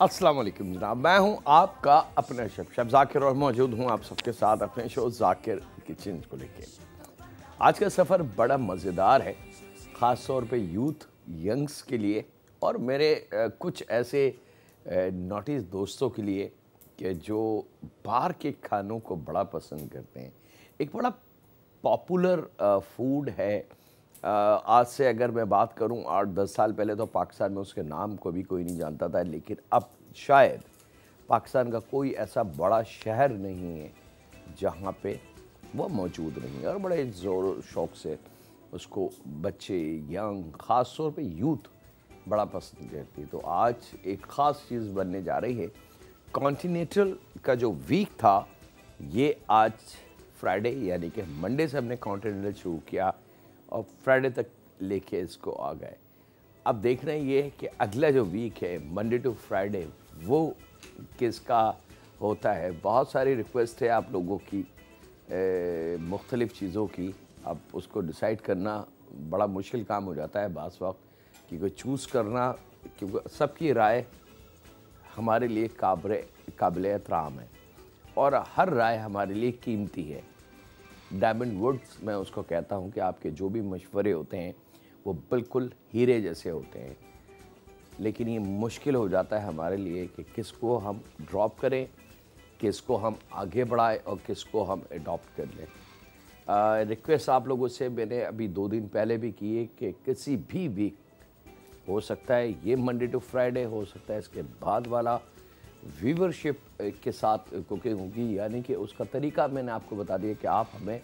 अस्सलाम वालेकुम जनाब, मैं हूं आपका अपना शेफ ज़ाकिर और मौजूद हूं आप सबके साथ अपने शो ज़ाकिर किचन को लेके। आज का सफ़र बड़ा मज़ेदार है, ख़ास तौर पे यूथ यंग्स के लिए और मेरे कुछ ऐसे नॉटी दोस्तों के लिए कि जो बाहर के खानों को बड़ा पसंद करते हैं। एक बड़ा पॉपुलर फूड है। आज से अगर मैं बात करूं 8-10 साल पहले तो पाकिस्तान में उसके नाम को भी कोई नहीं जानता था, लेकिन अब शायद पाकिस्तान का कोई ऐसा बड़ा शहर नहीं है जहां पे वो मौजूद नहीं है और बड़े ज़ोर शौक़ से उसको बच्चे यंग ख़ास तौर पे यूथ बड़ा पसंद करती है। तो आज एक ख़ास चीज़ बनने जा रही है। कॉन्टिनेंटल का जो वीक था ये आज फ्राइडे यानी कि मंडे से हमने कॉन्टिनेंटल शुरू किया और फ्राइडे तक लेके इसको आ गए। अब देख रहे हैं ये कि अगला जो वीक है मंडे टू फ्राइडे वो किसका होता है। बहुत सारी रिक्वेस्ट है आप लोगों की मुख्तलिफ़ चीज़ों की। अब उसको डिसाइड करना बड़ा मुश्किल काम हो जाता है बाज़ वक्त कि कोई चूज़ करना, क्योंकि सबकी राय हमारे लिए काबिल एहतराम है और हर राय हमारे लिए कीमती है। डायमंड वुड्स मैं उसको कहता हूँ कि आपके जो भी मशवरे होते हैं वो बिल्कुल हीरे जैसे होते हैं, लेकिन ये मुश्किल हो जाता है हमारे लिए कि किसको हम ड्रॉप करें, किसको हम आगे बढ़ाएं और किसको हम अडॉप्ट कर लें। रिक्वेस्ट आप लोगों से मैंने अभी 2 दिन पहले भी की है कि किसी भी वीक हो सकता है, ये मंडे टू फ्राइडे हो सकता है, इसके बाद वाला व्यूवरशिप के साथ कुकिंग होगी, यानी कि उसका तरीका मैंने आपको बता दिया कि आप हमें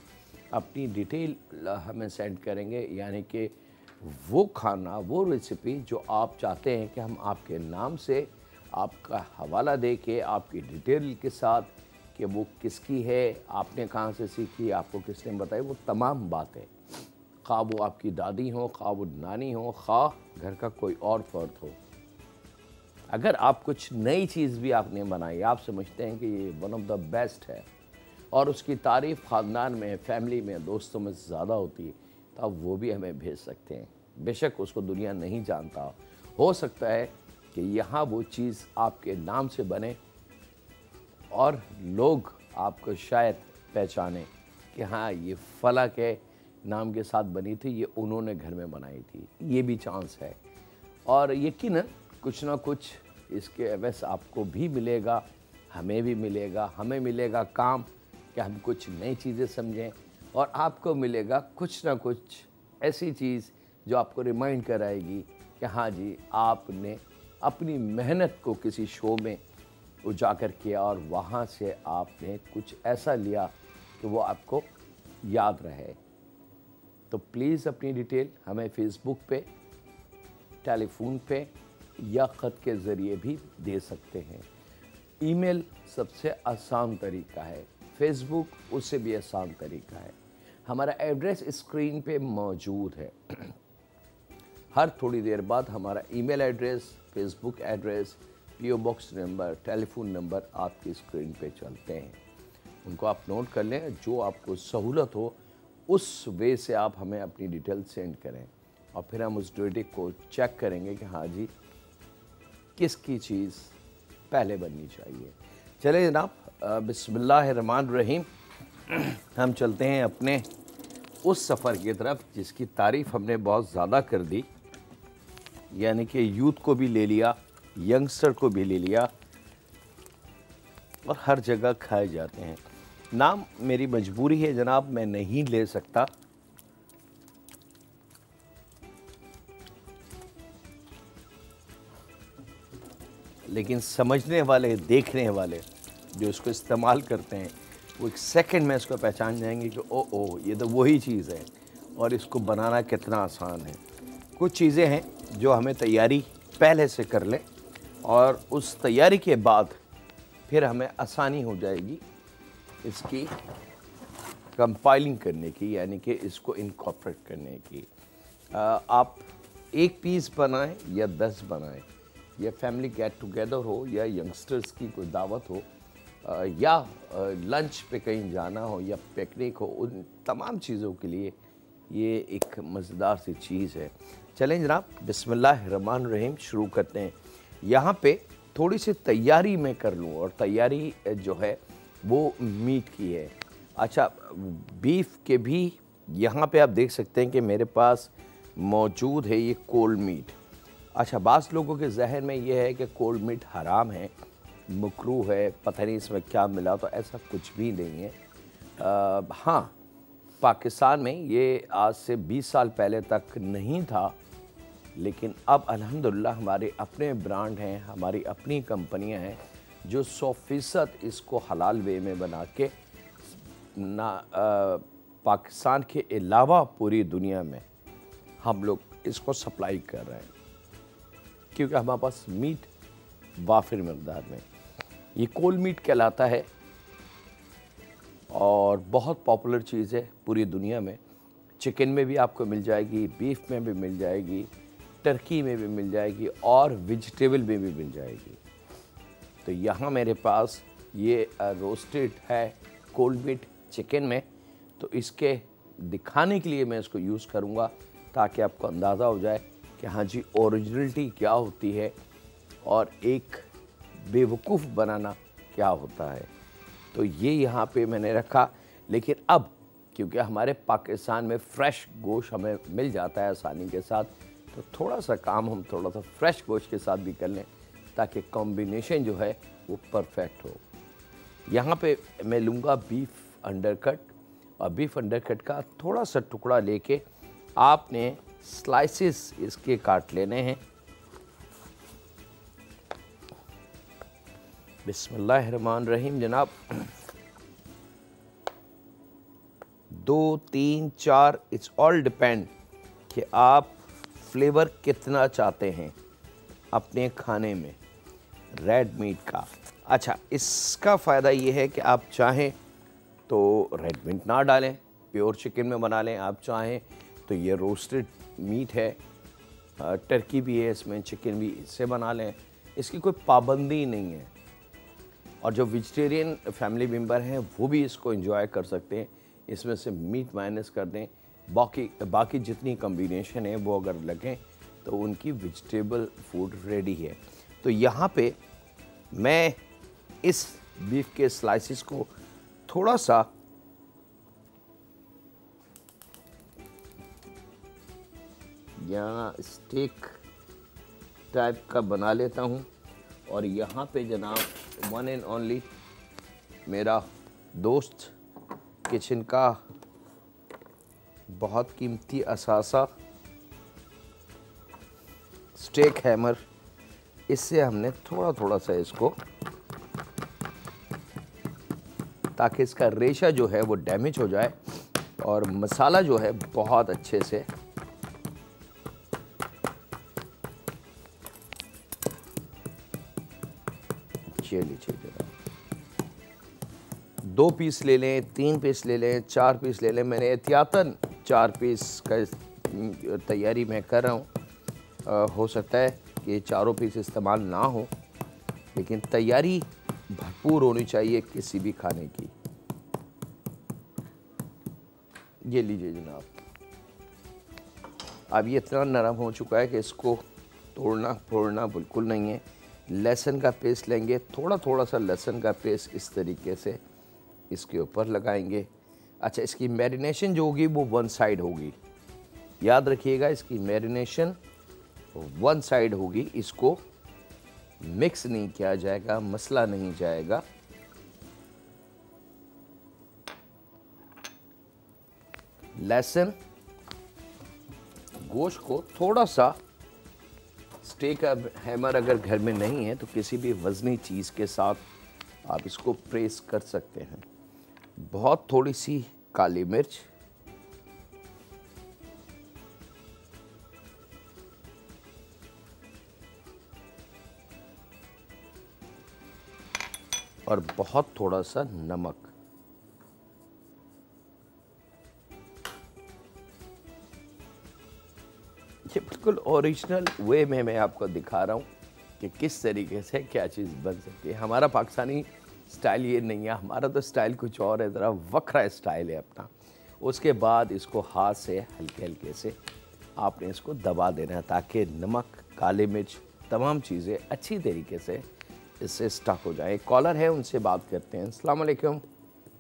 अपनी डिटेल हमें सेंड करेंगे, यानी कि वो खाना वो रेसिपी जो आप चाहते हैं कि हम आपके नाम से आपका हवाला दे के आपकी डिटेल के साथ कि वो किसकी है, आपने कहाँ से सीखी, आपको किसने बताई, वो तमाम बातें, खा वो आपकी दादी हो, खा वो नानी हो, खा घर का कोई और फ़र्द हो। अगर आप कुछ नई चीज़ भी आपने बनाई, आप समझते हैं कि ये वन ऑफ द बेस्ट है और उसकी तारीफ़ ख़ानदान में, फैमिली में, दोस्तों में ज़्यादा होती है, तो आप वो भी हमें भेज सकते हैं। बेशक उसको दुनिया नहीं जानता, हो सकता है कि यहाँ वो चीज़ आपके नाम से बने और लोग आपको शायद पहचाने कि हाँ ये फ़ला के नाम के साथ बनी थी, ये उन्होंने घर में बनाई थी। ये भी चांस है और यकीनन कुछ ना कुछ इसके एवज आपको भी मिलेगा, हमें भी मिलेगा। हमें मिलेगा काम कि हम कुछ नई चीज़ें समझें और आपको मिलेगा कुछ ना कुछ ऐसी चीज़ जो आपको रिमाइंड कराएगी कि हाँ जी, आपने अपनी मेहनत को किसी शो में उजागर किया और वहाँ से आपने कुछ ऐसा लिया कि वो आपको याद रहे। तो प्लीज़ अपनी डिटेल हमें फ़ेसबुक पे, टेलीफोन पे या ख़त के ज़रिए भी दे सकते हैं। ईमेल सबसे आसान तरीका है, फेसबुक उससे भी आसान तरीका है। हमारा एड्रेस स्क्रीन पे मौजूद है। हर थोड़ी देर बाद हमारा email address, Facebook address, PO box number, telephone number आपकी स्क्रीन पे चलते हैं। उनको आप नोट कर लें, जो आपको सहूलत हो उस वे से आप हमें अपनी डिटेल सेंड करें और फिर हम उस डेटे को चेक करेंगे कि हाँ जी किसकी चीज़ पहले बननी चाहिए। चले जनाब, बिस्मिल्लाहिर्रहमानिर्रहीम, हम चलते हैं अपने उस सफ़र की तरफ जिसकी तारीफ़ हमने बहुत ज़्यादा कर दी, यानी कि यूथ को भी ले लिया, यंगस्टर को भी ले लिया और हर जगह खाए जाते हैं। नाम मेरी मजबूरी है जनाब, मैं नहीं ले सकता, लेकिन समझने वाले, देखने वाले जो इसको इस्तेमाल करते हैं वो एक सेकंड में इसको पहचान जाएंगे कि ओ ये तो वही चीज़ है और इसको बनाना कितना आसान है। कुछ चीज़ें हैं जो हमें तैयारी पहले से कर लें और उस तैयारी के बाद फिर हमें आसानी हो जाएगी इसकी कंपाइलिंग करने की, यानी कि इसको इनकॉर्पोरेट करने की। आप एक पीस बनाएं या 10 बनाएं, या फैमिली गेट टुगेदर हो या यंगस्टर्स की कोई दावत हो या लंच पे कहीं जाना हो या पिकनिक हो, उन तमाम चीज़ों के लिए ये एक मज़ेदार सी चीज़ है। चलें जनाब, बिस्मिल्लाहिर्रहमानिर्रहीम शुरू करते हैं। यहाँ पे थोड़ी सी तैयारी मैं कर लूँ, और तैयारी जो है वो मीट की है। अच्छा, बीफ के भी यहाँ पे आप देख सकते हैं कि मेरे पास मौजूद है ये कोल्ड मीट। अच्छा, बाज़ लोगों के जहन में ये है कि कोल्ड मीट हराम है, मकरूह है, पता नहीं इसमें क्या मिला, तो ऐसा कुछ भी नहीं है। हाँ, पाकिस्तान में ये आज से 20 साल पहले तक नहीं था, लेकिन अब अल्हम्दुलिल्लाह हमारे अपने ब्रांड हैं, हमारी अपनी कंपनियां हैं जो 100% इसको हलाल वे में बना के ना पाकिस्तान के अलावा पूरी दुनिया में हम लोग इसको सप्लाई कर रहे हैं, क्योंकि हमारे पास मीट वाफिर मकदार में। ये कोल्ड मीट कहलाता है और बहुत पॉपुलर चीज़ है पूरी दुनिया में। चिकन में भी आपको मिल जाएगी, बीफ में भी मिल जाएगी, टर्की में भी मिल जाएगी और वेजिटेबल में भी मिल जाएगी। तो यहाँ मेरे पास ये रोस्टेड है कोल्ड मीट चिकन में, तो इसके दिखाने के लिए मैं इसको यूज़ करूँगा ताकि आपको अंदाज़ा हो जाए कि हाँ जी ओरिजिनलिटी क्या होती है और एक बेवकूफ़ बनाना क्या होता है। तो ये यहाँ पे मैंने रखा, लेकिन अब क्योंकि हमारे पाकिस्तान में फ़्रेश गोश्त हमें मिल जाता है आसानी के साथ, तो थोड़ा सा काम हम थोड़ा सा फ्रेश गोश्त के साथ भी कर लें ताकि कॉम्बिनेशन जो है वो परफेक्ट हो। यहाँ पे मैं लूँगा बीफ अंडरकट, और बीफ अंडरकट का थोड़ा सा टुकड़ा लेके आपने स्लाइसेस इसके काट लेने हैं। बिस्मिल्लाहिर्रहमानिर्रहीम जनाब। 2, 3, 4, इट्स ऑल डिपेंड कि आप फ्लेवर कितना चाहते हैं अपने खाने में रेड मीट का। अच्छा, इसका फ़ायदा ये है कि आप चाहें तो रेड मीट ना डालें, प्योर चिकन में बना लें। आप चाहें तो ये रोस्टेड मीट है, टर्की भी है इसमें, चिकन भी, इससे बना लें, इसकी कोई पाबंदी नहीं है। और जो वेजिटेरियन फैमिली मेम्बर हैं वो भी इसको एंजॉय कर सकते हैं, इसमें से मीट माइनस कर दें, बाकी जितनी कॉम्बिनेशन है वो अगर लगें तो उनकी वेजिटेबल फूड रेडी है। तो यहाँ पे मैं इस बीफ के स्लाइसिस को थोड़ा सा यहाँ स्टेक टाइप का बना लेता हूँ, और यहाँ पे जनाब वन एंड ओनली मेरा दोस्त किचन का बहुत कीमती असासा स्टेक हैमर, इससे हमने थोड़ा थोड़ा सा इसको, ताकि इसका रेशा जो है वो डैमेज हो जाए और मसाला जो है बहुत अच्छे से लीजिए। 2 पीस ले लें, 3 पीस ले लें, 4 पीस ले लें। मैंने एहतियातन 4 पीस का तैयारी मैं कर रहा हूँ। हो सकता है कि चारों पीस इस्तेमाल ना हो, लेकिन तैयारी भरपूर होनी चाहिए किसी भी खाने की। ये लीजिए जनाब, अब ये इतना नरम हो चुका है कि इसको तोड़ना फोड़ना बिल्कुल नहीं है। लहसुन का पेस्ट लेंगे, थोड़ा थोड़ा सा लहसुन का पेस्ट इस तरीके से इसके ऊपर लगाएंगे। अच्छा, इसकी मैरिनेशन जो होगी वो 1 साइड होगी, याद रखिएगा, इसकी मैरिनेशन 1 साइड होगी। इसको मिक्स नहीं किया जाएगा, मसला नहीं जाएगा। लहसुन गोश्त को थोड़ा सा, स्टेक हैमर अगर घर में नहीं है तो किसी भी वज़नी चीज़ के साथ आप इसको प्रेस कर सकते हैं। बहुत थोड़ी सी काली मिर्च, और बहुत थोड़ा सा नमक। ये बिल्कुल ओरिजिनल वे में मैं आपको दिखा रहा हूँ कि किस तरीके से क्या चीज़ बन सकती है। हमारा पाकिस्तानी स्टाइल ये नहीं है, हमारा तो स्टाइल कुछ और है, ज़रा वक्रा स्टाइल है अपना। उसके बाद इसको हाथ से हल्के हल्के से आपने इसको दबा देना है ताकि नमक, काली मिर्च, तमाम चीज़ें अच्छी तरीके से इससे स्टक हो जाए। एक कॉलर है, उनसे बात करते हैं। अस्सलाम वालेकुम।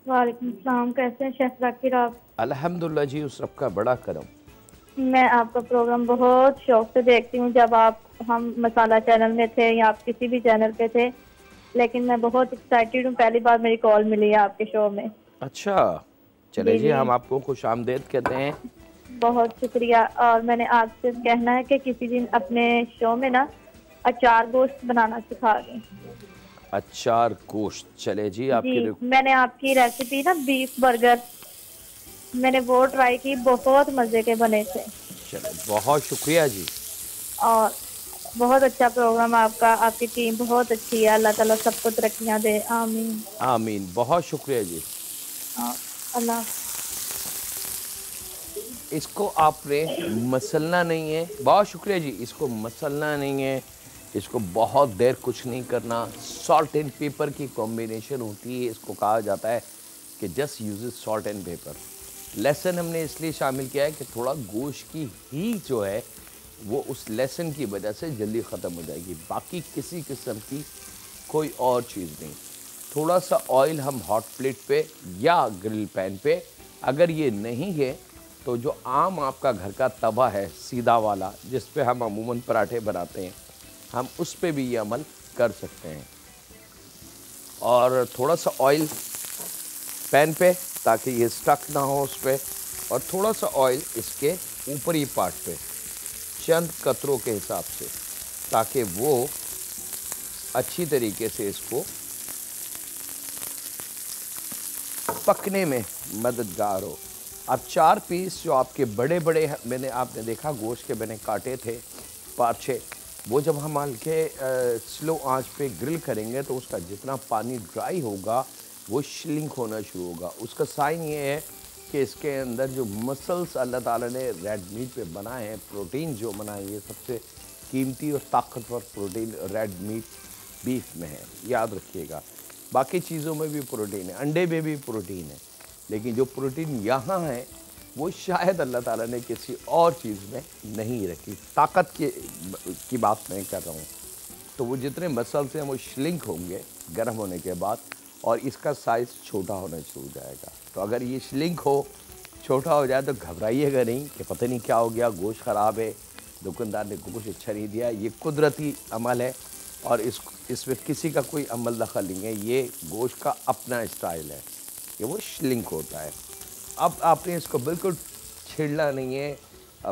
वालेकुम सलाम। कैसे हैं शेफ जाकिर आप? अल्हम्दुलिल्लाह जी, उस रब का बड़ा करम। मैं आपका प्रोग्राम बहुत शौक से देखती हूँ, जब आप हम मसाला चैनल में थे या आप किसी भी चैनल पे थे। लेकिन मैं बहुत एक्साइटेड हूँ, पहली बार मेरी कॉल मिली है आपके शो में। अच्छा, चले जी जी, जी, हम आपको खुश आमदेद कहते हैं। बहुत शुक्रिया। और मैंने आपसे कहना है कि किसी दिन अपने शो में ना अचार गोश्त बनाना सिखा दें। अचार गोश्त, चले जी जी, आपकी मैंने आपकी रेसिपी ना बीफ बर्गर, मैंने वो ट्राई की, बहुत मज़े के बने थे। चले, बहुत शुक्रिया जी। और बहुत अच्छा प्रोग्राम आपका, आपकी टीम बहुत अच्छी है। अल्लाह ताला सबको तरक्कियां दे, आमीन। आमीन, बहुत शुक्रिया जी। और अल्लाह। इसको आपने मसलना नहीं है, बहुत शुक्रिया जी। इसको मसलना नहीं है, इसको बहुत देर कुछ नहीं करना। सॉल्ट एंड पेपर की कॉम्बिनेशन होती है, इसको कहा जाता है कि just use salt and paper. लहसुन हमने इसलिए शामिल किया है कि थोड़ा गोश्त की ही जो है वो उस लहसुन की वजह से जल्दी ख़त्म हो जाएगी, बाकी किसी किस्म की कोई और चीज़ नहीं। थोड़ा सा ऑयल हम हॉट प्लेट पे या ग्रिल पैन पे, अगर ये नहीं है तो जो आम आपका घर का तवा है सीधा वाला, जिस पे हम अमूमन पराठे बनाते हैं, हम उस पे भी ये अमल कर सकते हैं। और थोड़ा सा ऑयल पैन पे ताकि ये स्टक ना हो उस पर, और थोड़ा सा ऑयल इसके ऊपरी पार्ट पे, चंद कतरों के हिसाब से, ताकि वो अच्छी तरीके से इसको पकने में मददगार हो। अब 4 पीस जो आपके बड़े बड़े मैंने आपने देखा गोश्त के मैंने काटे थे 5-6, वो जब हम हल्के स्लो आंच पे ग्रिल करेंगे तो उसका जितना पानी ड्राई होगा वो श्रिंक होना शुरू होगा। उसका साइन ये है कि इसके अंदर जो मसल्स अल्लाह ताला ने रेड मीट पे बनाए हैं, प्रोटीन जो बनाए, ये सबसे कीमती और ताकतवर प्रोटीन रेड मीट बीफ में है, याद रखिएगा। बाकी चीज़ों में भी प्रोटीन है, अंडे में भी प्रोटीन है, लेकिन जो प्रोटीन यहाँ है वो शायद अल्लाह ताला ने किसी और चीज़ में नहीं रखी। ताकत की बात मैं कर रहा हूँ। तो वो जितने मसल्स हैं वो श्रिंक होंगे गर्म होने के बाद, और इसका साइज़ छोटा होना शुरू हो जाएगा। तो अगर ये श्रिंक हो, छोटा हो जाए, तो घबराइएगा नहीं कि पता नहीं क्या हो गया, गोश्त ख़राब है, दुकानदार ने कुछ अच्छा नहीं दिया। ये कुदरती अमल है और इसमें किसी का कोई अमल दखल नहीं है। ये गोश्त का अपना स्टाइल है कि वो श्रिंक होता है। अब आपने इसको बिल्कुल छेड़ना नहीं है,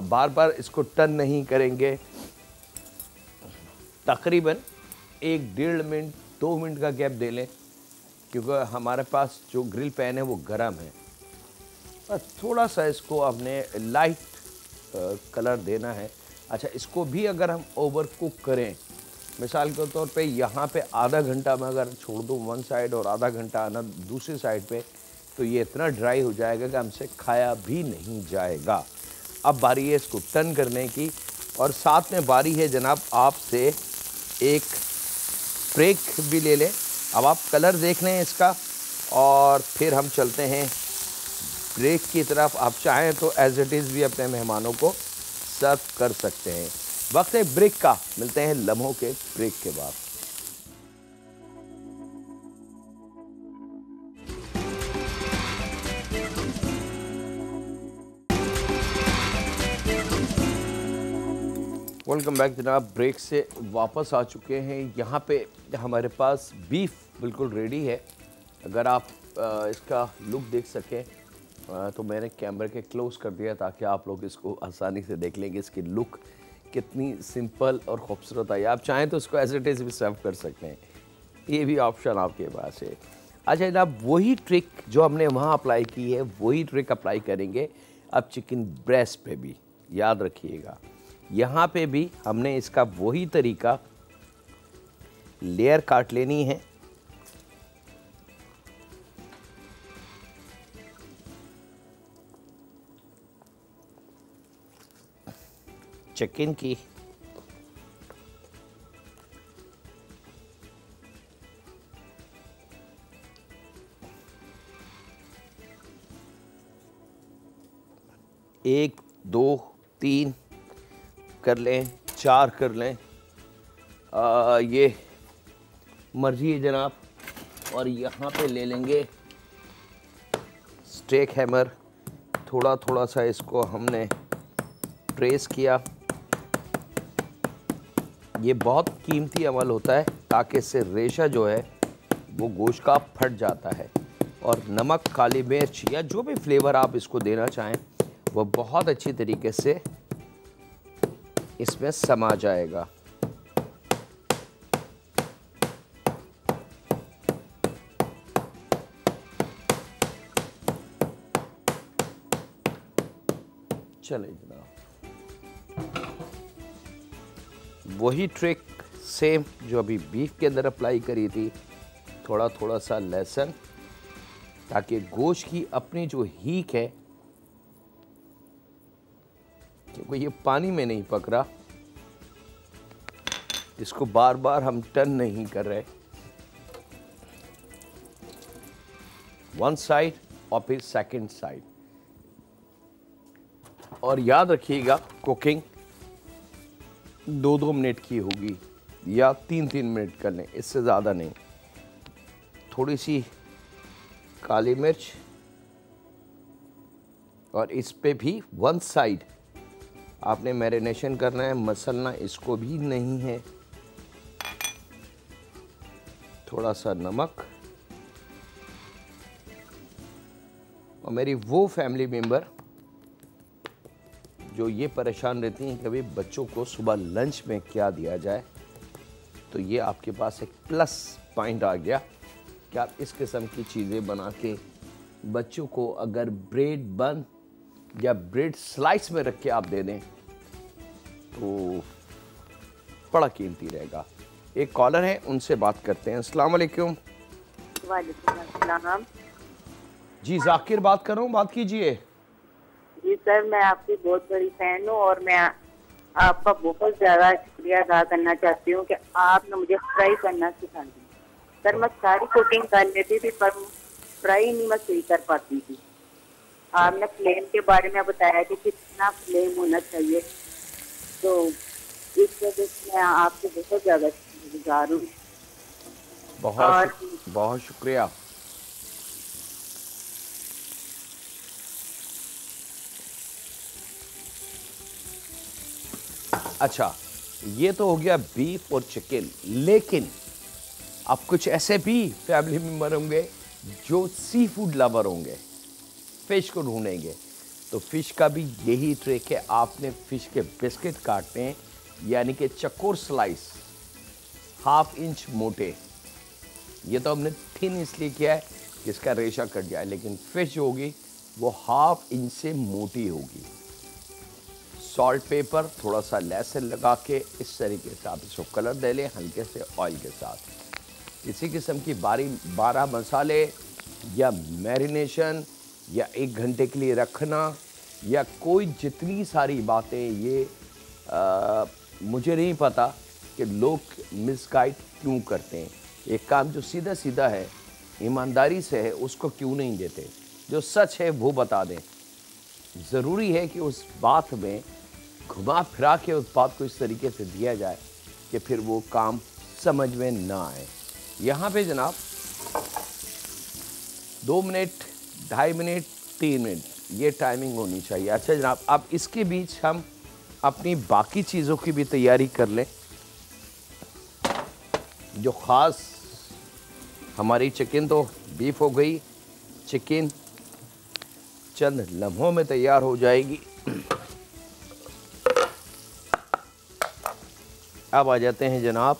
बार बार इसको टर्न नहीं करेंगे। तकरीबन 1-1.5 मिनट 2 मिनट का गैप दे लें, क्योंकि हमारे पास जो ग्रिल पैन है वो गर्म है। और थोड़ा सा इसको हमने लाइट कलर देना है। अच्छा, इसको भी अगर हम ओवर कुक करें, मिसाल के तौर पे यहाँ पे आधा घंटा में अगर छोड़ दूँ वन साइड और आधा घंटा आना दूसरी साइड पे, तो ये इतना ड्राई हो जाएगा कि हमसे खाया भी नहीं जाएगा। अब बारी है इसको टर्न करने की, और साथ में बारी है जनाब आपसे एक ब्रेक भी ले लें। अब आप कलर देख लें इसका, और फिर हम चलते हैं ब्रेक की तरफ। आप चाहें तो एज इट इज़ भी अपने मेहमानों को सर्व कर सकते हैं। वक्त है ब्रेक का, मिलते हैं लम्हों के ब्रेक के बाद। वेलकम बैक जनाब, ब्रेक से वापस आ चुके हैं। यहाँ पे हमारे पास बीफ बिल्कुल रेडी है। अगर आप इसका लुक देख सकें, तो मैंने कैमरे के क्लोज कर दिया ताकि आप लोग इसको आसानी से देख लेंगे। इसकी लुक कितनी सिंपल और ख़ूबसूरत है। आप चाहें तो इसको एज इट इज़ भी सर्व कर सकते हैं, ये भी ऑप्शन आपके पास है। अच्छा जनाब, वही ट्रिक जो हमने वहाँ अप्लाई की है वही ट्रिक अप्लाई करेंगे अब चिकन ब्रेस्ट पे भी। याद रखिएगा, यहाँ पे भी हमने इसका वही तरीका, लेयर काट लेनी है। चिकन की एक, दो, तीन कर लें, 4 कर लें। ये मर्जी है जनाब। और यहाँ पे ले लेंगे स्टेक हैमर, थोड़ा थोड़ा सा इसको हमने प्रेस किया। ये बहुत कीमती अमल होता है ताकि इससे रेशा जो है वो गोश्त का फट जाता है, और नमक, काली मिर्च या जो भी फ्लेवर आप इसको देना चाहें वो बहुत अच्छी तरीके से इसमें समा जाएगा। चले जनाब, वही ट्रिक सेम जो अभी बीफ के अंदर अप्लाई करी थी, थोड़ा थोड़ा सा लहसुन, ताकि गोश्त की अपनी जो हीक है, क्योंकि ये पानी में नहीं पक रहा, इसको बार बार हम टर्न नहीं कर रहे, वन साइड और फिर सेकंड साइड। और याद रखिएगा कुकिंग 2-2 मिनट की होगी या 3-3 मिनट कर लें, इससे ज़्यादा नहीं। थोड़ी सी काली मिर्च, और इस पे भी वन साइड आपने मैरिनेशन करना है, मसलना इसको भी नहीं है। थोड़ा सा नमक। और मेरी वो फैमिली मेंबर जो ये परेशान रहती हैं कभी बच्चों को सुबह लंच में क्या दिया जाए, तो ये आपके पास एक प्लस पॉइंट आ गया कि आप इस किस्म की चीज़ें बना के बच्चों को अगर ब्रेड बन या ब्रेड स्लाइस में रख के आप दे दें तो बड़ा कीमती रहेगा। एक कॉलर है, उनसे बात करते हैं। अस्सलाम वालेकुम। वालेकुम अस्सलाम। जी जाकिर बात कर रहा हूँ, बात कीजिए। जी सर, मैं आपकी बहुत बड़ी फैन हूँ और मैं आपका बहुत ज़्यादा शुक्रिया अदा करना चाहती हूँ कि आपने मुझे फ्राई करना सिखा दिया। सर मैं सारी कुकिंग कर लेती थी पर फ्राई नहीं मैं सही कर पाती थी। आपने फ्लेम के बारे में बताया कि कितना फ्लेम होना चाहिए, तो इस वजह से मैं आपसे बहुत ज़्यादा गुजार हूँ। बहुत शुक्रिया। अच्छा, ये तो हो गया बीफ और चिकन, लेकिन अब कुछ ऐसे भी फैमिली मेंबर होंगे जो सी फूड लवर होंगे, फिश को ढूंढेंगे। तो फिश का भी यही ट्रिक है, आपने फिश के बिस्किट काटने हैं, यानी कि चकोर स्लाइस 1/2 इंच मोटे। ये तो हमने थिन इसलिए किया है कि इसका रेशा कट जाए, लेकिन फिश जो होगी वो 1/2 इंच से मोटी होगी। सॉल्ट पेपर, थोड़ा सा लहसुन लगा के इस तरीके से आप इसको कलर दे लें हल्के से ऑयल के साथ। इसी किस्म की 12 मसाले या मैरिनेशन या 1 घंटे के लिए रखना या कोई जितनी सारी बातें, ये मुझे नहीं पता कि लोग मिसगाइड क्यों करते हैं। एक काम जो सीधा सीधा है, ईमानदारी से है, उसको क्यों नहीं देते? जो सच है वो बता दें। ज़रूरी है कि उस बात में घुमा फिरा के उस बात को इस तरीके से दिया जाए कि फिर वो काम समझ में ना आए। यहाँ पे जनाब 2 मिनट, 2.5 मिनट, 3 मिनट ये टाइमिंग होनी चाहिए। अच्छा जनाब, अब इसके बीच हम अपनी बाकी चीज़ों की भी तैयारी कर लें। जो ख़ास हमारी चिकन तो बीफ हो गई, चिकन चंद लम्हों में तैयार हो जाएगी। अब आ जाते हैं जनाब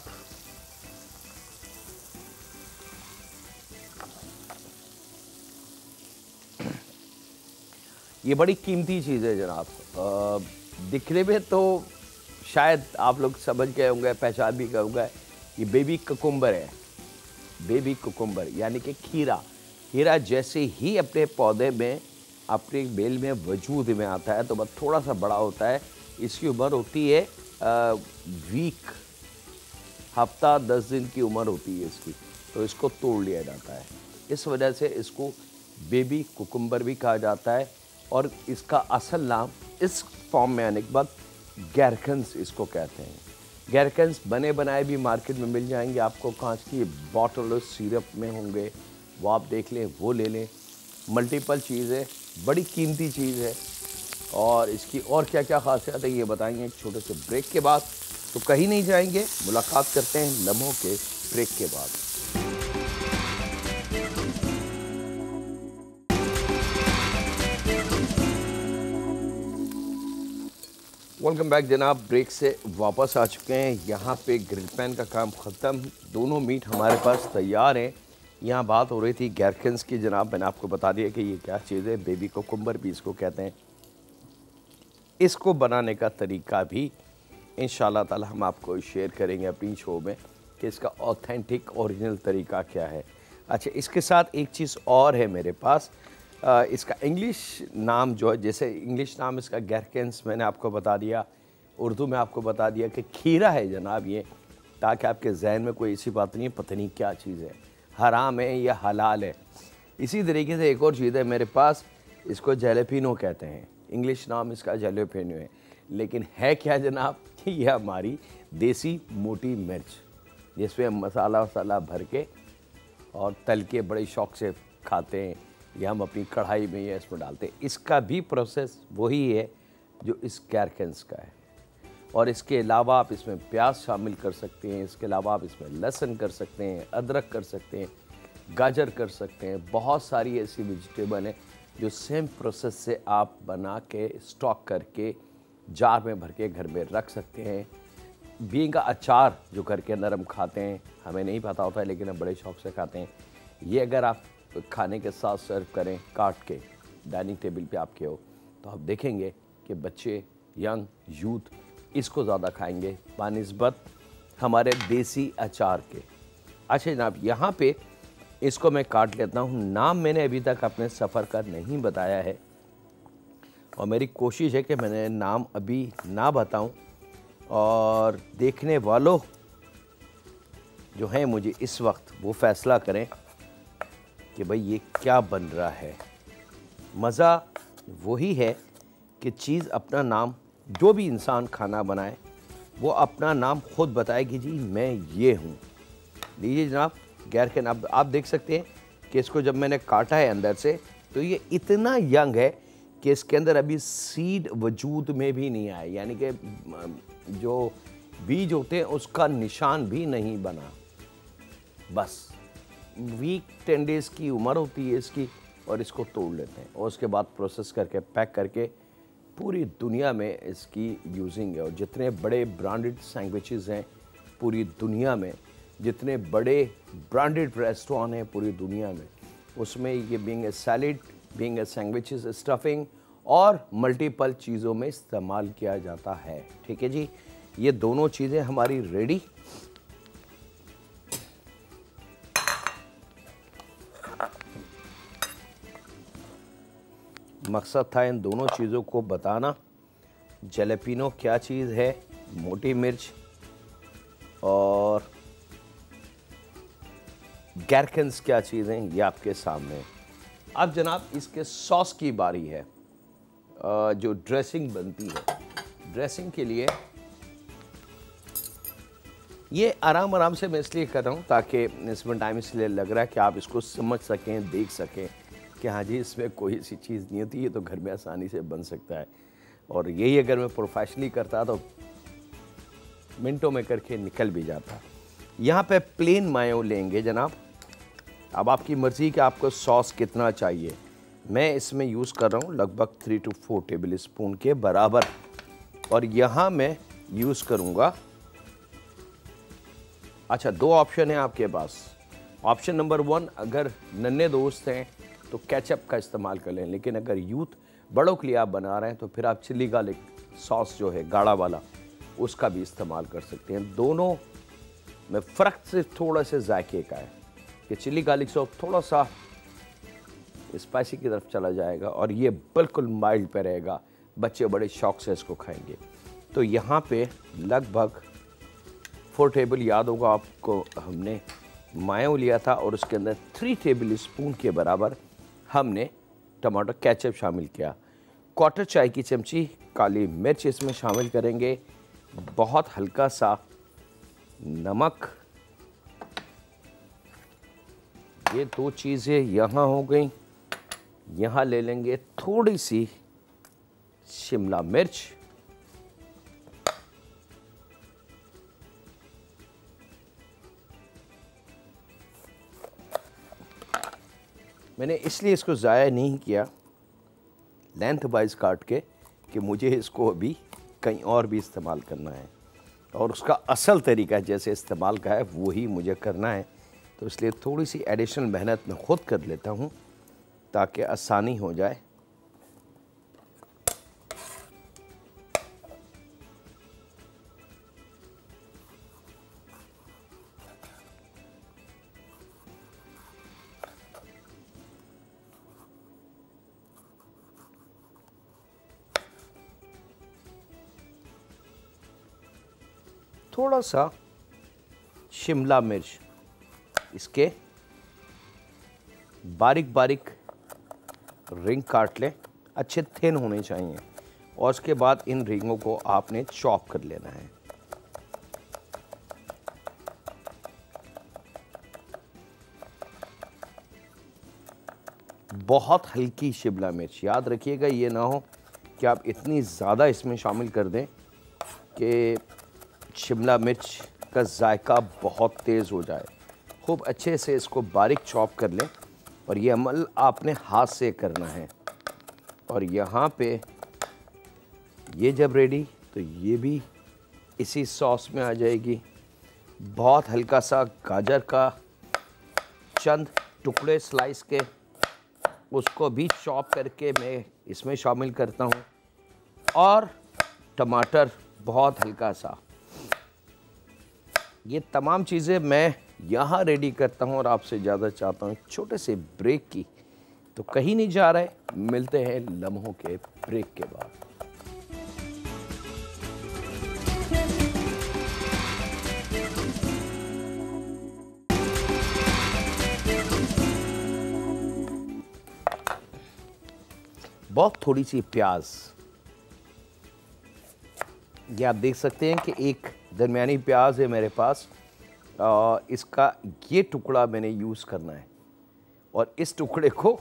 ये बड़ी कीमती चीज़ है जनाब। दिखने में तो शायद आप लोग समझ गए होंगे, पहचान भी गए होंगे, ये बेबी कुकुम्बर है। बेबी कुकुम्बर यानी कि खीरा। खीरा जैसे ही अपने पौधे में, अपने बेल में वजूद में आता है तो बस थोड़ा सा बड़ा होता है। इसकी उम्र होती है वीक, हफ्ता 10 दिन की उम्र होती है इसकी, तो इसको तोड़ लिया जाता है। इस वजह से इसको बेबी कुकुम्बर भी कहा जाता है, और इसका असल नाम इस फॉर्म में आने के बाद गैरकन्स इसको कहते हैं। गैरकन्स बने बनाए भी मार्केट में मिल जाएंगे आपको, कांच की बॉटल सिरप में होंगे, वो आप देख लें, वो ले लें। मल्टीपल चीज़ है, बड़ी कीमती चीज़ है। और इसकी और क्या क्या खासियत है ये बताएंगे एक छोटे से ब्रेक के बाद। तो कहीं नहीं जाएंगे, मुलाकात करते हैं लम्हों के ब्रेक के बाद। वेलकम बैक जनाब, ब्रेक से वापस आ चुके हैं। यहाँ पे ग्रिल पैन का काम ख़त्म, दोनों मीट हमारे पास तैयार हैं। यहाँ बात हो रही थी गैरकन्स की जनाब, मैंने आपको बता दिया कि ये क्या चीज़ है। बेबी कुकुम्बर भी इसको कहते हैं। इसको बनाने का तरीका भी इंशाल्लाह ताला हम आपको शेयर करेंगे अपनी शो में कि इसका ऑथेंटिक ओरिजिनल तरीका क्या है। अच्छा, इसके साथ एक चीज़ और है मेरे पास। इसका इंग्लिश नाम जो है, जैसे इंग्लिश नाम इसका गैरकन्स मैंने आपको बता दिया, उर्दू में आपको बता दिया कि खीरा है जनाब ये, ताकि आपके जहन में कोई ऐसी बात नहीं है पता नहीं क्या चीज़ है, हराम है या हलाल है। इसी तरीके से एक और चीज़ है मेरे पास, इसको जैलेपिनो कहते हैं। इंग्लिश नाम इसका जैलेपिनो है, लेकिन है क्या जनाब कि यह हमारी देसी मोटी मिर्च, जिसमें हम मसाला वसाला भर के और तल के बड़े शौक़ से खाते हैं, या हम अपनी कढ़ाई में या इसमें डालते हैं। इसका भी प्रोसेस वही है जो इस गैरकन्स का है। और इसके अलावा आप इसमें प्याज शामिल कर सकते हैं, इसके अलावा आप इसमें लहसुन कर सकते हैं, अदरक कर सकते हैं, गाजर कर सकते हैं। बहुत सारी ऐसी वेजिटेबल हैं जो सेम प्रोसेस से आप बना के स्टॉक करके जार में भर के घर में रख सकते हैं। बीइंग का अचार जो करके अंदर हम खाते हैं, हमें नहीं पता होता है लेकिन हम बड़े शौक़ से खाते हैं। ये अगर आप खाने के साथ सर्व करें काट के डाइनिंग टेबल पे आपके हो, तो आप देखेंगे कि बच्चे, यंग यूथ इसको ज़्यादा खाएंगे बानिस्बत हमारे देसी अचार के। अच्छा जनाब, यहाँ पे इसको मैं काट लेता हूँ। नाम मैंने अभी तक अपने सफ़र का नहीं बताया है और मेरी कोशिश है कि मैंने नाम अभी ना बताऊँ, और देखने वालों जो हैं मुझे इस वक्त वो फ़ैसला करें कि भाई ये क्या बन रहा है। मज़ा वही है कि चीज़ अपना नाम, जो भी इंसान खाना बनाए वो अपना नाम खुद बताए कि जी मैं ये हूँ। लीजिए जनाब गैरकन, आप देख सकते हैं कि इसको जब मैंने काटा है अंदर से, तो ये इतना यंग है कि इसके अंदर अभी सीड वजूद में भी नहीं आया, यानी कि जो बीज होते हैं उसका निशान भी नहीं बना। बस वीक 10 डेज़ की उम्र होती है इसकी, और इसको तोड़ लेते हैं और उसके बाद प्रोसेस करके पैक करके पूरी दुनिया में इसकी यूजिंग है। और जितने बड़े ब्रांडेड सैंडविचेस हैं पूरी दुनिया में, जितने बड़े ब्रांडेड रेस्टोरेंट हैं पूरी दुनिया में, उसमें ये being a salad, being a sandwiches, stuffing और मल्टीपल चीज़ों में इस्तेमाल किया जाता है। ठीक है जी, ये दोनों चीज़ें हमारी रेडी। मकसद था इन दोनों चीज़ों को बताना। जैलेपिनो क्या चीज़ है, मोटी मिर्च, और गैरकन्स क्या चीज़ हैं, ये आपके सामने। अब जनाब इसके सॉस की बारी है। जो ड्रेसिंग बनती है, ड्रेसिंग के लिए ये आराम आराम से मैं इसलिए कर रहा हूँ ताकि इसमें टाइम इसलिए लग रहा है कि आप इसको समझ सकें, देख सकें कि हाँ जी इसमें कोई ऐसी चीज़ नहीं होती, ये तो घर में आसानी से बन सकता है। और यही अगर मैं प्रोफेशनली करता तो मिनटों में करके निकल भी जाता। यहाँ पे प्लेन मायो लेंगे जनाब। अब आपकी मर्ज़ी कि आपको सॉस कितना चाहिए। मैं इसमें यूज़ कर रहा हूँ लगभग 3 to 4 टेबल स्पून के बराबर। और यहाँ मैं यूज़ करूँगा, अच्छा 2 ऑप्शन है आपके पास। ऑप्शन नंबर 1, अगर नन्हे दोस्त हैं तो केचप का इस्तेमाल कर लें, लेकिन अगर यूथ बड़ों के लिए आप बना रहे हैं तो फिर आप चिली गार्लिक सॉस जो है गाढ़ा वाला, उसका भी इस्तेमाल कर सकते हैं। दोनों में फ़र्क सिर्फ थोड़ा से जायके का है कि चिली गार्लिक सॉस थोड़ा सा स्पाइसी की तरफ चला जाएगा और ये बिल्कुल माइल्ड पे रहेगा, बच्चे बड़े शौक से इसको खाएंगे। तो यहाँ पे लगभग 4 टेबल, याद होगा आपको, हमने मायो लिया था और उसके अंदर 3 टेबल स्पून के बराबर हमने टमाटो केचप शामिल किया। 1/4 चाय की चमची काली मिर्च इसमें शामिल करेंगे। बहुत हल्का सा नमक, ये दो चीज़ें यहाँ हो गई। यहाँ ले लेंगे थोड़ी सी शिमला मिर्च, मैंने इसलिए इसको ज़ाया नहीं किया लेंथ वाइज काट के कि मुझे इसको अभी कहीं और भी इस्तेमाल करना है, और उसका असल तरीका जैसे इस्तेमाल का है वही मुझे करना है। तो इसलिए थोड़ी सी एडिशनल मेहनत मैं खुद कर लेता हूँ ताकि आसानी हो जाए। थोड़ा सा शिमला मिर्च इसके बारीक बारीक रिंग काट लें, अच्छे थिन होने चाहिए, और उसके बाद इन रिंगों को आपने चॉप कर लेना है। बहुत हल्की शिमला मिर्च, याद रखिएगा ये ना हो कि आप इतनी ज़्यादा इसमें शामिल कर दें कि शिमला मिर्च का जायका बहुत तेज़ हो जाए। खूब अच्छे से इसको बारीक चॉप कर लें, और ये अमल आपने हाथ से करना है। और यहाँ पे ये जब रेडी तो ये भी इसी सॉस में आ जाएगी। बहुत हल्का सा गाजर का चंद टुकड़े स्लाइस के, उसको भी चॉप करके मैं इसमें शामिल करता हूँ, और टमाटर बहुत हल्का सा। ये तमाम चीज़ें मैं यहाँ रेडी करता हूँ, और आपसे ज़्यादा चाहता हूँ छोटे से ब्रेक की। तो कहीं नहीं जा रहे, मिलते हैं लम्हों के ब्रेक के बाद। बहुत थोड़ी सी प्याज, ये आप देख सकते हैं कि एक दरमियानी प्याज है मेरे पास। इसका ये टुकड़ा मैंने यूज़ करना है, और इस टुकड़े को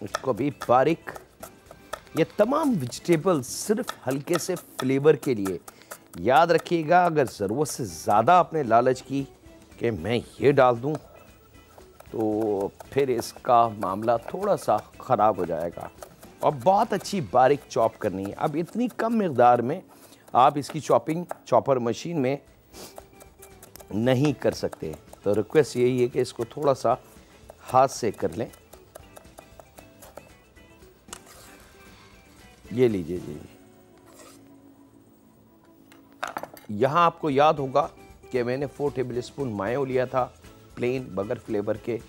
इसको भी बारीक। ये तमाम वेजिटेबल सिर्फ हल्के से फ्लेवर के लिए, याद रखिएगा। अगर ज़रूरत से ज़्यादा आपने लालच की कि मैं ये डाल दूं, तो फिर इसका मामला थोड़ा सा ख़राब हो जाएगा। और बहुत अच्छी बारीक चॉप करनी है। अब इतनी कम मिक़दार में आप इसकी चॉपिंग चॉपर मशीन में नहीं कर सकते, तो रिक्वेस्ट यही है कि इसको थोड़ा सा हाथ से कर लें। ये लीजिए जी। यहाँ आपको याद होगा कि मैंने 4 टेबल स्पून मायो लिया था प्लेन बगैर फ्लेवर के।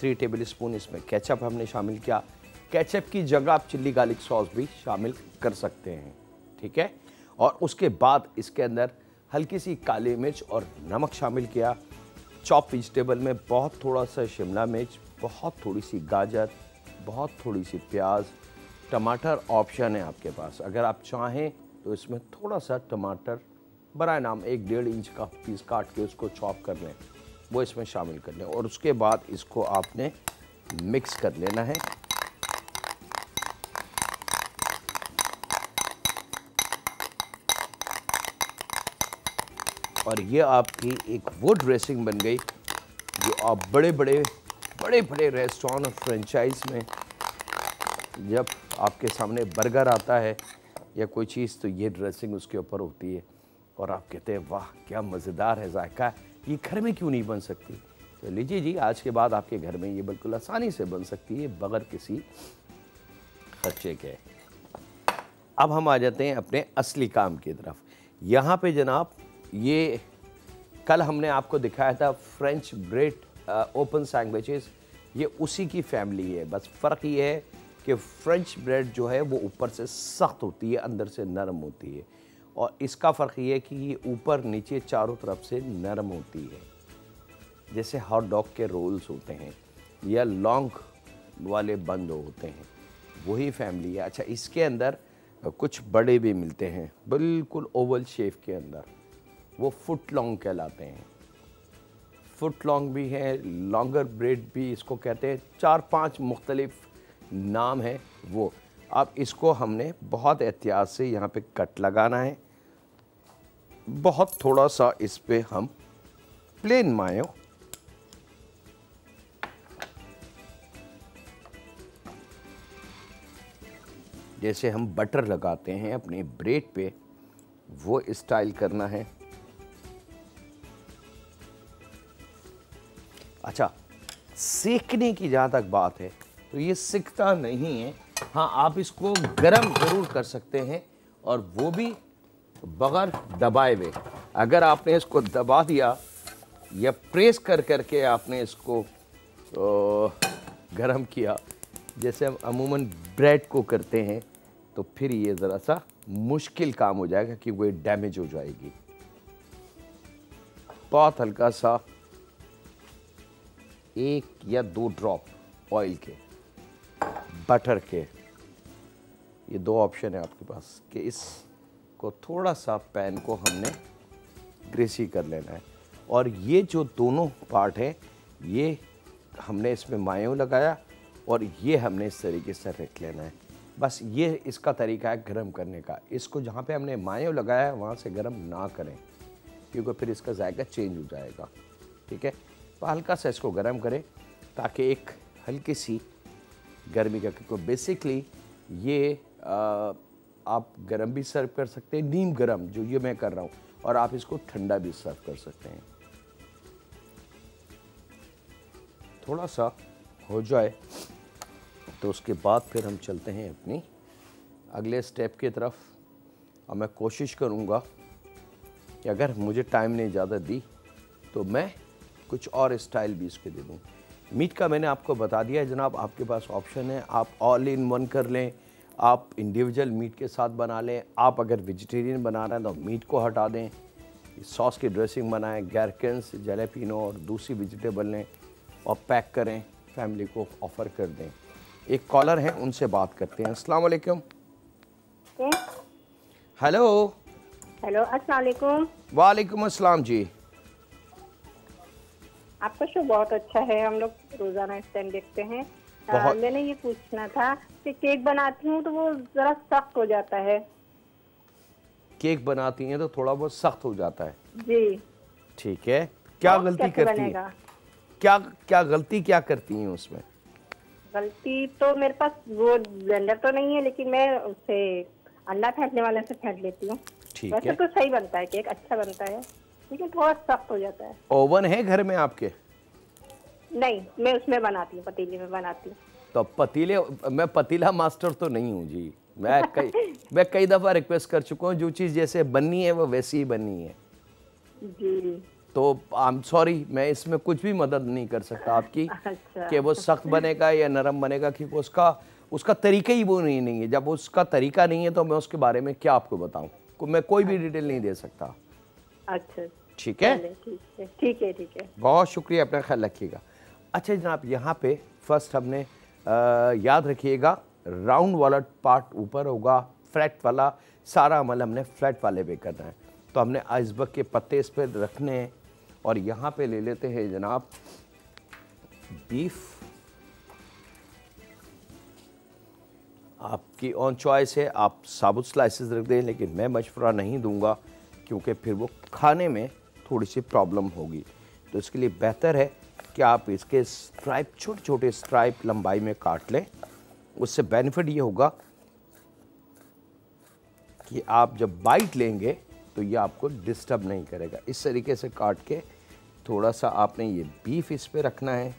3 टेबल स्पून इसमें केचप हमने शामिल किया। केचप की जगह आप चिल्ली गार्लिक सॉस भी शामिल कर सकते हैं, ठीक है। और उसके बाद इसके अंदर हल्की सी काली मिर्च और नमक शामिल किया। चॉप वेजिटेबल में बहुत थोड़ा सा शिमला मिर्च, बहुत थोड़ी सी गाजर, बहुत थोड़ी सी प्याज। टमाटर ऑप्शन है आपके पास, अगर आप चाहें तो इसमें थोड़ा सा टमाटर बराए नाम 1-1.5 इंच का पीस काट के उसको चॉप कर लें, वो इसमें शामिल कर लें। और उसके बाद इसको आपने मिक्स कर लेना है। और ये आपकी एक वो ड्रेसिंग बन गई जो आप बड़े बड़े रेस्टोरेंट और फ्रेंचाइज में जब आपके सामने बर्गर आता है या कोई चीज़, तो ये ड्रेसिंग उसके ऊपर होती है और आप कहते हैं वाह क्या मज़ेदार है, जायका, ये घर में क्यों नहीं बन सकती। तो लीजिए जी, आज के बाद आपके घर में ये बिल्कुल आसानी से बन सकती है बगैर किसी खर्चे के। अब हम आ जाते हैं अपने असली काम की तरफ। यहाँ पे जनाब, ये कल हमने आपको दिखाया था फ्रेंच ब्रेड ओपन सैंडविचेस, ये उसी की फैमिली है। बस फ़र्क ये है कि फ्रेंच ब्रेड जो है वो ऊपर से सख्त होती है, अंदर से नरम होती है। और इसका फ़र्क ये है कि ये ऊपर नीचे चारों तरफ से नरम होती है, जैसे हॉट डॉग के रोल्स होते हैं या लॉन्ग वाले बंद होते हैं। वही फैमिली है। अच्छा, इसके अंदर कुछ बड़े भी मिलते हैं बिल्कुल ओवल शेप के अंदर, वो फुट लॉन्ग कहलाते हैं। फुट लॉन्ग भी है, लॉन्गर ब्रेड भी इसको कहते हैं, 4-5 मुख्तलिफ नाम है वो। अब इसको हमने बहुत एहतियात से यहाँ पे कट लगाना है। बहुत थोड़ा सा इस पे हम प्लेन मायो जैसे हम बटर लगाते हैं अपने ब्रेड पे, वो स्टाइल करना है। अच्छा, सेकने की जहाँ तक बात है तो ये सिकता नहीं है। हाँ, आप इसको गरम ज़रूर कर सकते हैं, और वो भी बगैर दबाए हुए। अगर आपने इसको दबा दिया या प्रेस कर करके आपने इसको गरम किया, जैसे हम अमूमन ब्रेड को करते हैं, तो फिर ये ज़रा सा मुश्किल काम हो जाएगा कि वो डैमेज हो जाएगी। बहुत हल्का सा 1 या 2 ड्रॉप ऑयल के, बटर के, ये 2 ऑप्शन है आपके पास कि इसको थोड़ा सा पैन को हमने ग्रेसी कर लेना है। और ये जो दोनों पार्ट हैं, ये हमने इसमें मायो लगाया और ये हमने इस तरीके से रख लेना है। बस ये इसका तरीका है गरम करने का। इसको जहाँ पे हमने मायो लगाया है वहाँ से गरम ना करें, क्योंकि फिर इसका जायका चेंज हो जाएगा। ठीक है, तो हल्का सा इसको गरम करें ताकि एक हल्की सी गर्मी का, क्योंकि बेसिकली ये आप गरम भी सर्व कर सकते हैं, नीम गरम जो ये मैं कर रहा हूँ, और आप इसको ठंडा भी सर्व कर सकते हैं। थोड़ा सा हो जाए तो उसके बाद फिर हम चलते हैं अपनी अगले स्टेप की तरफ। और मैं कोशिश करूँगा कि अगर मुझे टाइम ने इजाज़त दी तो मैं कुछ और स्टाइल भी इसके दे दूँ। मीट का मैंने आपको बता दिया है जनाब, आपके पास ऑप्शन है, आप ऑल इन वन कर लें, आप इंडिविजुअल मीट के साथ बना लें, आप अगर वेजिटेरियन बना रहे हैं तो मीट को हटा दें, सॉस की ड्रेसिंग बनाएं, गैरकिन्स, जलेपिनो और दूसरी वेजिटेबल लें और पैक करें, फैमिली को ऑफ़र कर दें। एक कॉलर हैं, उनसे बात करते हैं। अस्सलाम वालेकुम। हेलो। हेलो, अस्सलाम वालेकुम। वालेकुम अस्सलाम जी। आपका शो बहुत अच्छा है, हम लोग रोजाना इस टाइम देखते हैं। मैंने ये पूछना था कि केक बनाती हूँ तो वो जरा सख्त हो जाता है। केक बनाती हैं तो थोड़ा बहुत सख्त हो जाता है जी। ठीक है, क्या गलती करती है? क्या गलती क्या करती हैं उसमें? गलती तो मेरे पास वो ब्लेंडर तो नहीं है, लेकिन मैं उससे अंडा फेंटने वाले से फेंट लेती हूँ। ठीक वैसे है, तो सही बनता है, केक अच्छा बनता है, लेकिन थोड़ा सख्त हो जाता है। ओवन है घर में आपके? नहीं, मैं उसमें बनाती हूँ, पतीले में बनाती हूँ। तो पतीले, मैं पतीला मास्टर तो नहीं हूँ जी। मैं कई दफ़ा रिक्वेस्ट कर चुका हूँ, जो चीज़ जैसे बननी है वो वैसी ही बननी है जी। तो आई एम सॉरी, मैं इसमें कुछ भी मदद नहीं कर सकता आपकी। अच्छा। कि वो सख्त बनेगा या नरम बनेगा, क्योंकि उसका तरीका ही वो नहीं है। जब उसका तरीका नहीं है तो मैं उसके बारे में क्या आपको बताऊं, मैं कोई भी डिटेल नहीं दे सकता। अच्छा, ठीक है, ठीक है, ठीक है। बहुत शुक्रिया, अपना ख्याल रखिएगा। अच्छा जनाब, यहाँ पे फर्स्ट हमने याद रखिएगा, राउंड वाला पार्ट ऊपर होगा, फ्लैट वाला सारा अमल हमने फ्लैट वाले पे करना है। तो हमने आइसबर्ग के पत्ते इस पर रखने हैं, और यहाँ पे ले लेते हैं जनाब बीफ। आपकी ऑन चॉइस है, आप साबुत स्लाइसेस रख दें, लेकिन मैं मशवरा नहीं दूंगा क्योंकि फिर वो खाने में थोड़ी सी प्रॉब्लम होगी। तो इसके लिए बेहतर है कि आप इसके स्ट्राइप, छोटे छोटे स्ट्राइप लंबाई में काट लें। उससे बेनिफिट ये होगा कि आप जब बाइट लेंगे तो ये आपको डिस्टर्ब नहीं करेगा। इस तरीके से काट के थोड़ा सा आपने ये बीफ इस पे रखना है।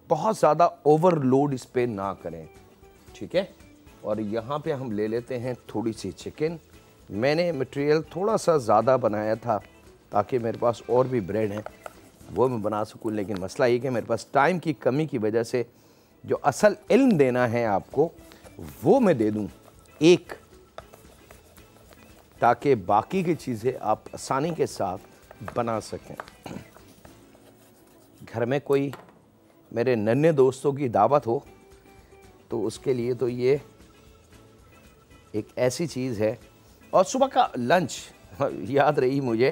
बहुत ज़्यादा ओवरलोड इस पे ना करें, ठीक है। और यहाँ पे हम ले लेते हैं थोड़ी सी चिकन। मैंने मटेरियल थोड़ा सा ज़्यादा बनाया था ताकि मेरे पास और भी ब्रेड हैं वो मैं बना सकूँ, लेकिन मसला ये कि मेरे पास टाइम की कमी की वजह से जो असल इल्म देना है आपको वो मैं दे दूँ एक, ताकि बाकी की चीज़ें आप आसानी के साथ बना सकें। घर में कोई मेरे नन्हे दोस्तों की दावत हो तो उसके लिए तो ये एक ऐसी चीज़ है। और सुबह का लंच याद रही मुझे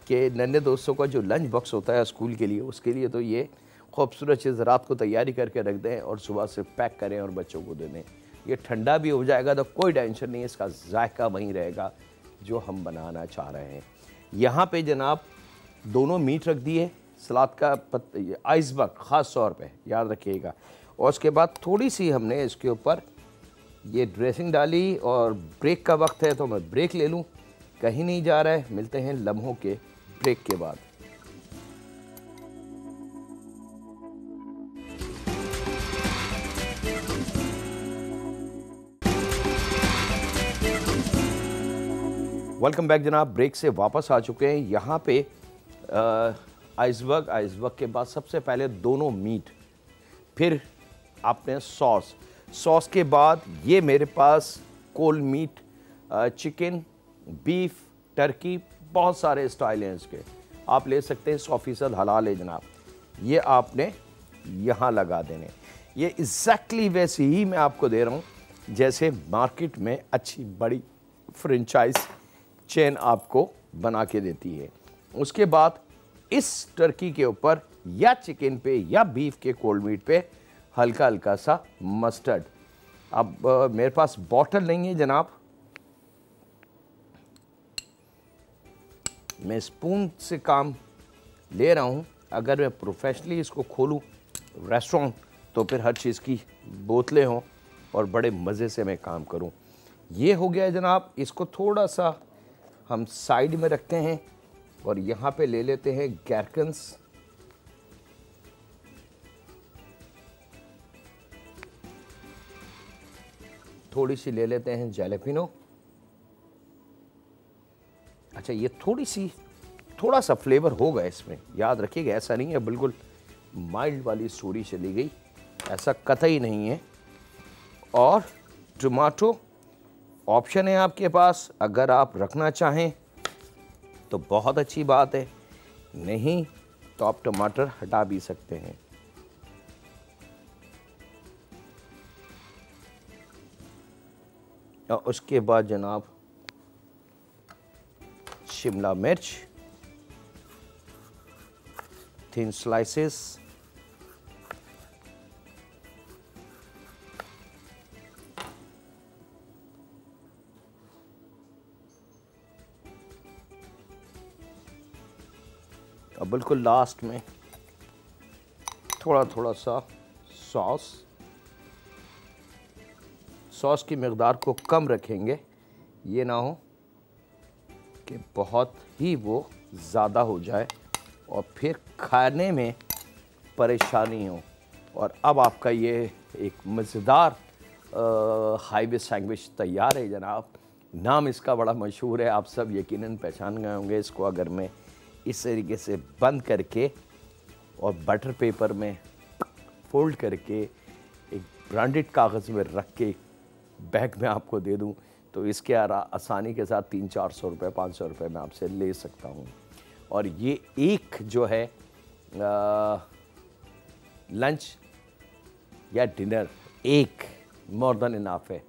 कि नन्हे दोस्तों का जो लंच बॉक्स होता है स्कूल के लिए, उसके लिए तो ये खूबसूरत चीज़ रात को तैयारी करके रख दें और सुबह से पैक करें और बच्चों को दे दें। ये ठंडा भी हो जाएगा तो कोई टेंशन नहीं है, इसका जायका वहीं रहेगा जो हम बनाना चाह रहे हैं। यहाँ पे जनाब दोनों मीट रख दिए, सलाद का आइसबर्ग ख़ास तौर पे याद रखिएगा। और उसके बाद थोड़ी सी हमने इसके ऊपर ये ड्रेसिंग डाली और ब्रेक का वक्त है तो मैं ब्रेक ले लूँ, कहीं नहीं जा रहा है। मिलते हैं लम्हों के ब्रेक के बाद। वेलकम बैक जनाब, ब्रेक से वापस आ चुके हैं। यहाँ पे आइसबर्ग के बाद सबसे पहले दोनों मीट, फिर आपने सॉस के बाद ये मेरे पास cold meat, chicken, beef, turkey, बहुत सारे स्टाइल हैं इसके। आप ले सकते हैं, 100% हलाल है जनाब। ये आपने यहाँ लगा देने। ये एग्जैक्टली वैसे ही मैं आपको दे रहा हूँ जैसे मार्केट में अच्छी बड़ी फ्रेंचाइज चेन आपको बना के देती है। उसके बाद इस टर्की के ऊपर या चिकन पे या बीफ के कोल्ड मीट पे हल्का हल्का सा मस्टर्ड। अब मेरे पास बॉटल नहीं है जनाब, मैं स्पून से काम ले रहा हूँ। अगर मैं प्रोफेशनली इसको खोलूँ रेस्टोरेंट तो फिर हर चीज़ की बोतलें हों और बड़े मज़े से मैं काम करूँ। ये हो गया जनाब। इसको थोड़ा सा हम साइड में रखते हैं और यहाँ पे ले लेते हैं गैरकन्स। थोड़ी सी ले लेते हैं जैलेपिनो। अच्छा, ये थोड़ा सा फ्लेवर होगा इसमें, याद रखिएगा। ऐसा नहीं है बिल्कुल माइल्ड वाली स्टोरी चली गई, ऐसा कतई नहीं है। और टमाटो ऑप्शन है आपके पास, अगर आप रखना चाहें तो बहुत अच्छी बात है, नहीं तो आप टमाटर हटा भी सकते हैं। और उसके बाद जनाब शिमला मिर्च, थिन स्लाइसेस, और बिल्कुल लास्ट में थोड़ा सा सॉस की मकदार को कम रखेंगे, ये ना हो कि बहुत ही वो ज़्यादा हो जाए और फिर खाने में परेशानी हो। और अब आपका ये एक मज़ेदार हाईवे सैंडविच तैयार है जनाब। नाम इसका बड़ा मशहूर है, आप सब यकीनन पहचान गए होंगे इसको। अगर मैं इस तरीके से बंद करके और बटर पेपर में फोल्ड करके एक ब्रांडेड कागज़ में रख के बैग में आपको दे दूं तो इसके आसानी के साथ 300-400 रुपये 500 रुपये मैं आपसे ले सकता हूं। और ये एक जो है लंच या डिनर एक मोर देन इनफ है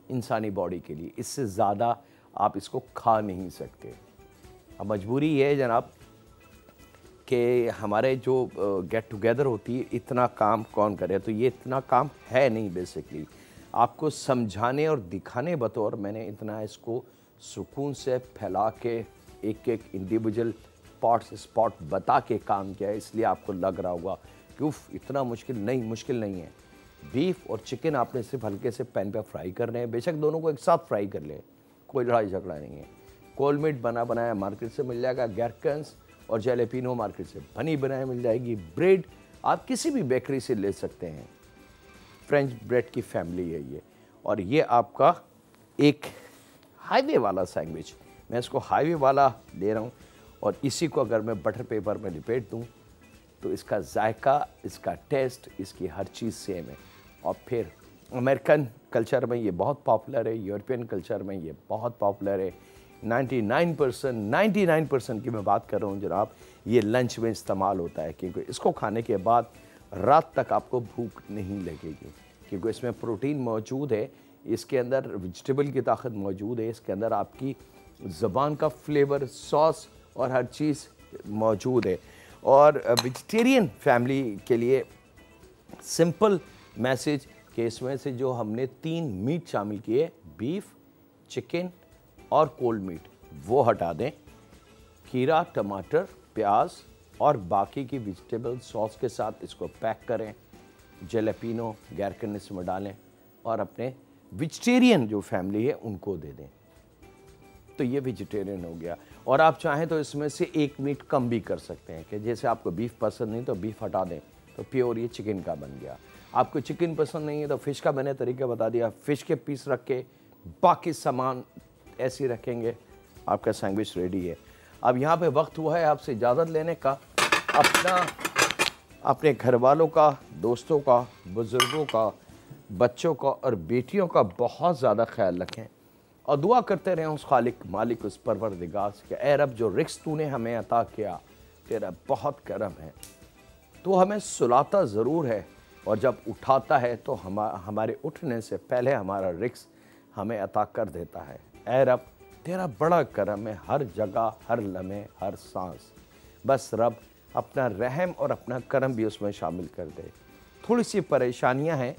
इंसानी बॉडी के लिए। इससे ज़्यादा आप इसको खा नहीं सकते। अब मजबूरी ये है जनाब कि हमारे जो गेट टुगेदर होती है, इतना काम कौन करे, तो ये इतना काम है नहीं। बेसिकली आपको समझाने और दिखाने बतौर मैंने इतना इसको सुकून से फैला के एक एक इंडिविजुअल स्पॉट बता के काम किया है, इसलिए आपको लग रहा होगा कि उफ इतना मुश्किल नहीं है। बीफ और चिकन आपने सिर्फ हल्के से पैन पे फ्राई करने हैं, बेशक दोनों को एक साथ फ्राई कर ले, कोई लड़ाई झगड़ा नहीं है। कोल्ड मीट बना बनाया मार्केट से मिल जाएगा, गैरकन्स और जैलेपिनो मार्केट से बनी बनाई मिल जाएगी। ब्रेड आप किसी भी बेकरी से ले सकते हैं, फ्रेंच ब्रेड की फैमिली है ये। और ये आपका एक हाईवे वाला सैंडविच, मैं इसको हाईवे वाला दे रहा हूँ। और इसी को अगर मैं बटर पेपर में लिपेट दूँ तो इसका जायका, इसका टेस्ट, इसकी हर चीज़ सेम है। और फिर अमेरिकन कल्चर में ये बहुत पॉपुलर है, यूरोपियन कल्चर में ये बहुत पॉपुलर है, 99% की मैं बात कर रहा हूँ जनाब, ये लंच में इस्तेमाल होता है, क्योंकि इसको खाने के बाद रात तक आपको भूख नहीं लगेगी, क्योंकि इसमें प्रोटीन मौजूद है, इसके अंदर वेजिटेबल की ताकत मौजूद है, इसके अंदर आपकी ज़बान का फ्लेवर, सॉस और हर चीज़ मौजूद है। और वेजिटेरियन फैमिली के लिए सिंपल मैसेज कि इसमें से जो हमने 3 मीट शामिल किए, बीफ, चिकन और कोल्ड मीट, वो हटा दें। खीरा, टमाटर, प्याज और बाकी की वेजिटेबल सॉस के साथ इसको पैक करें, जलेपिनो गैरकन में डालें और अपने वेजिटेरियन जो फैमिली है उनको दे दें। तो ये वेजिटेरियन हो गया। और आप चाहें तो इसमें से 1 मीट कम भी कर सकते हैं, कि जैसे आपको बीफ पसंद नहीं तो बीफ हटा दें, तो प्योर ये चिकन का बन गया। आपको चिकन पसंद नहीं है तो फ़िश का मैंने तरीका बता दिया, फ़िश के पीस रख के बाकी सामान ऐसे रखेंगे, आपका सैंडविच रेडी है। अब यहाँ पे वक्त हुआ है आपसे इजाज़त लेने का। अपने घर वालों का, दोस्तों का, बुज़ुर्गों का, बच्चों का और बेटियों का बहुत ज़्यादा ख्याल रखें और दुआ करते रहें उस खालिक, मालिक, उस परवरदिगार से कि ऐ रब, जो रिज़्क़ तूने हमें अता किया तेरा बहुत करम है। तो हमें सुलाता ज़रूर है और जब उठाता है तो हमारे उठने से पहले हमारा रिज़्क़ हमें अता कर देता है। ऐ रब, तेरा बड़ा करम है हर जगह, हर लम्हे, हर सांस। बस रब अपना रहम और अपना करम भी उसमें शामिल कर दे। थोड़ी सी परेशानियां हैं,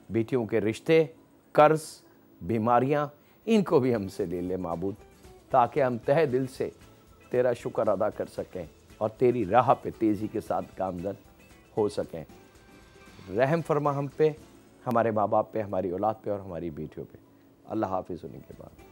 बेटियों के रिश्ते, कर्ज, बीमारियां, इनको भी हमसे ले ले माबूद, ताकि हम तहे दिल से तेरा शुक्र अदा कर सकें और तेरी राह पे तेज़ी के साथ गामज़न हो सकें। रहम फरमा हम पे, हमारे माँ बाप पे, हमारी औलाद पे और हमारी बेटियों पे। अल्लाह हाफिज़ होने के बाद।